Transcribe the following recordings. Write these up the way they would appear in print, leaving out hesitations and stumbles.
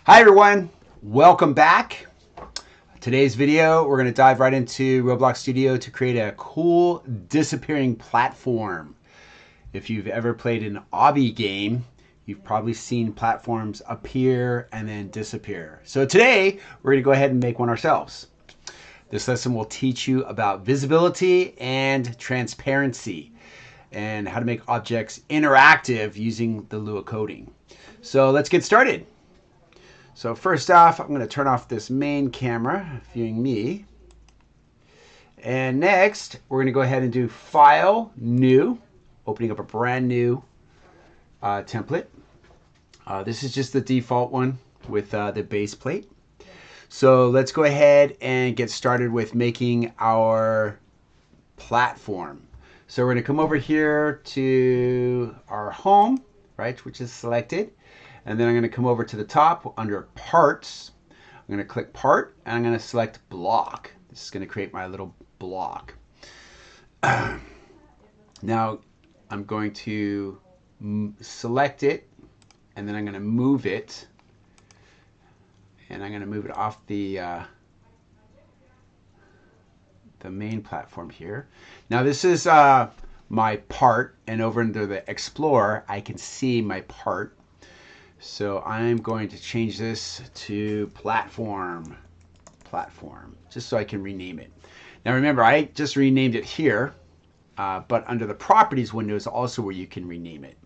Hi everyone, welcome back. Today's video, we're going to dive right into Roblox Studio to create a cool disappearing platform. If you've ever played an Obby game, you've probably seen platforms appear and then disappear. So today, we're going to go ahead and make one ourselves. This lesson will teach you about visibility and transparency and how to make objects interactive using the Lua coding. So let's get started. So first off, I'm going to turn off this main camera viewing me. And next, we're going to go ahead and do File, New, opening up a brand new template. This is just the default one with the base plate. So let's go ahead and get started with making our platform. So we're going to come over here to our home, right, which is selected. And then I'm going to come over to the top under Parts. I'm going to click Part, and I'm going to select Block. This is going to create my little block. Now I'm going to select it, and then I'm going to move it. And I'm going to move it off the main platform here. Now this is my part, and over under the Explorer, I can see my part. So I'm going to change this to platform, just so I can rename it. Now remember, I just renamed it here, but under the properties window is also where you can rename it.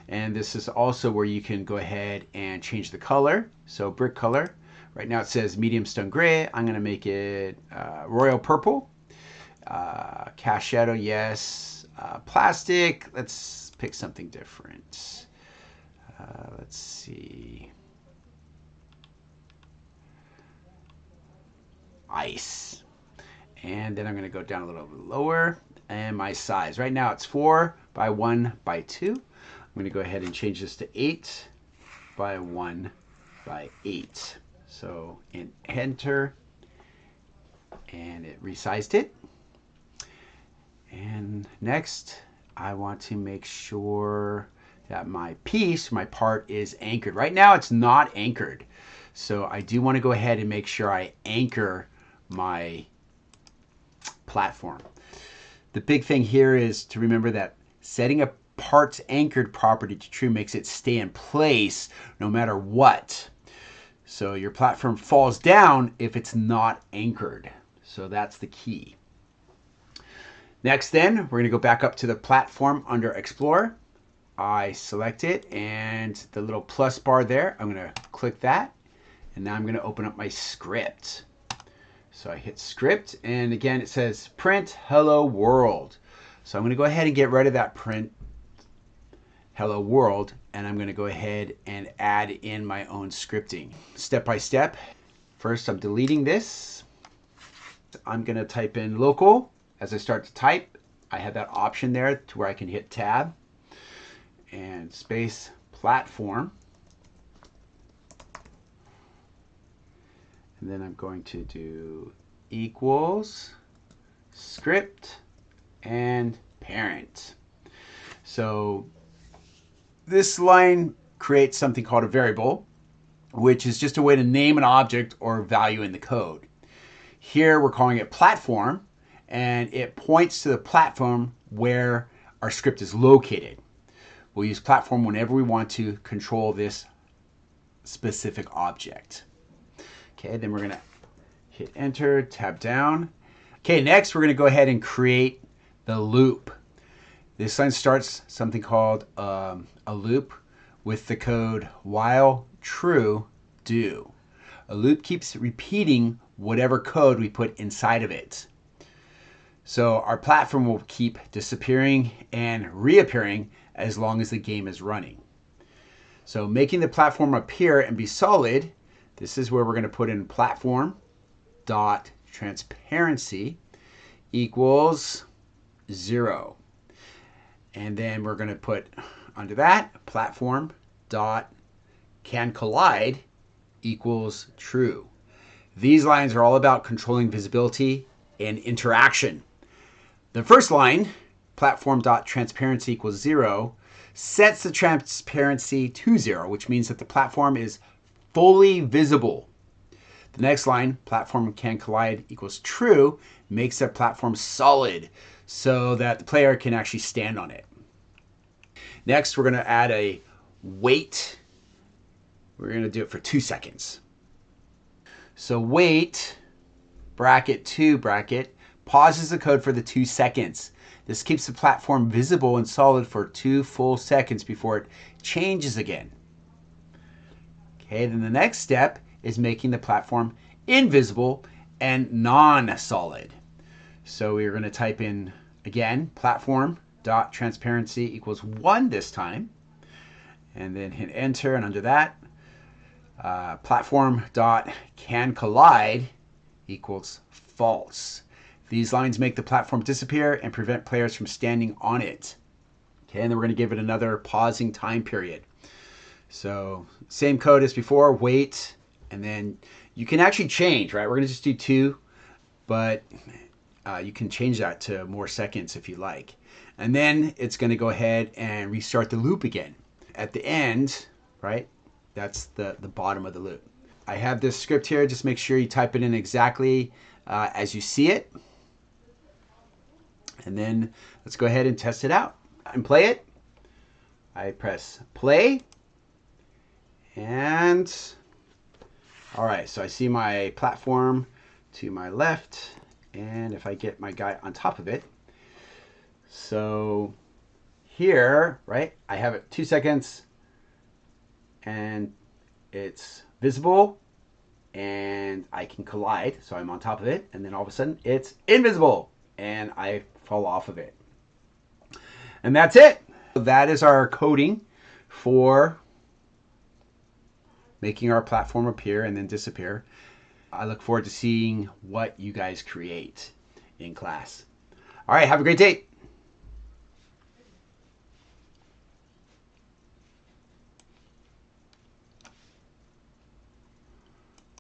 And this is also where you can go ahead and change the color. So brick color, right now it says medium stone gray. I'm going to make it royal purple. Cast shadow, yes. Plastic, let's pick something different. Let's see. Ice. And then I'm going to go down a little bit lower. And my size. Right now it's 4 by 1 by 2. I'm going to go ahead and change this to 8 by 1 by 8. So enter. And it resized it. And next, I want to make sure that my piece, my part, is anchored. Right now it's not anchored. So I do want to go ahead and make sure I anchor my platform. The big thing here is to remember that setting a part's anchored property to true makes it stay in place no matter what. So your platform falls down if it's not anchored. So that's the key. Next then, we're going to go back up to the platform under Explorer. I select it, and the little plus bar there, I'm going to click that, and now I'm going to open up my script. So I hit script, and again it says print hello world. So I'm going to go ahead and get rid of that print hello world, and I'm going to go ahead and add in my own scripting. Step by step. First, I'm deleting this. I'm going to type in local. As I start to type, I have that option there to where I can hit tab and space platform. And then I'm going to do equals script and parent. So this line creates something called a variable, which is just a way to name an object or value in the code. Here we're calling it platform, and it points to the platform where our script is located. We'll use platform whenever we want to control this specific object. Okay, then we're going to hit enter, tab down. Okay, next we're going to go ahead and create the loop. This line starts something called a loop with the code while true do. A loop keeps repeating whatever code we put inside of it. So our platform will keep disappearing and reappearing as long as the game is running. So making the platform appear and be solid, this is where we're going to put in platform.Transparency equals 0. And then we're going to put under that platform.CanCollide equals true. These lines are all about controlling visibility and interaction. The first line, platform.Transparency equals 0, sets the transparency to 0, which means that the platform is fully visible. The next line, platform.CanCollide equals true, makes the platform solid so that the player can actually stand on it. Next, we're going to add a wait. We're going to do it for 2 seconds. So wait, bracket 2 bracket, pauses the code for the 2 seconds. This keeps the platform visible and solid for 2 full seconds before it changes again. Okay, then the next step is making the platform invisible and non-solid. So we're going to type in, again, platform.Transparency equals 1 this time. And then hit enter, and under that, platform.CanCollide equals false. These lines make the platform disappear and prevent players from standing on it. Okay, and then we're going to give it another pausing time period. So same code as before, wait, and then you can actually change, right? We're going to just do 2, but you can change that to more seconds if you like. And then it's going to go ahead and restart the loop again. At the end, right, that's the bottom of the loop. I have this script here. Just make sure you type it in exactly as you see it. And then let's go ahead and test it out and play it. I press play. And all right, so I see my platform to my left, and if I get my guy on top of it, so here, right, I have it 2 seconds, and it's visible, and I can collide, so I'm on top of it, and then all of a sudden it's invisible, and I fall off of it. And that's it. That is our coding for making our platform appear and then disappear. I look forward to seeing what you guys create in class. All right, have a great day.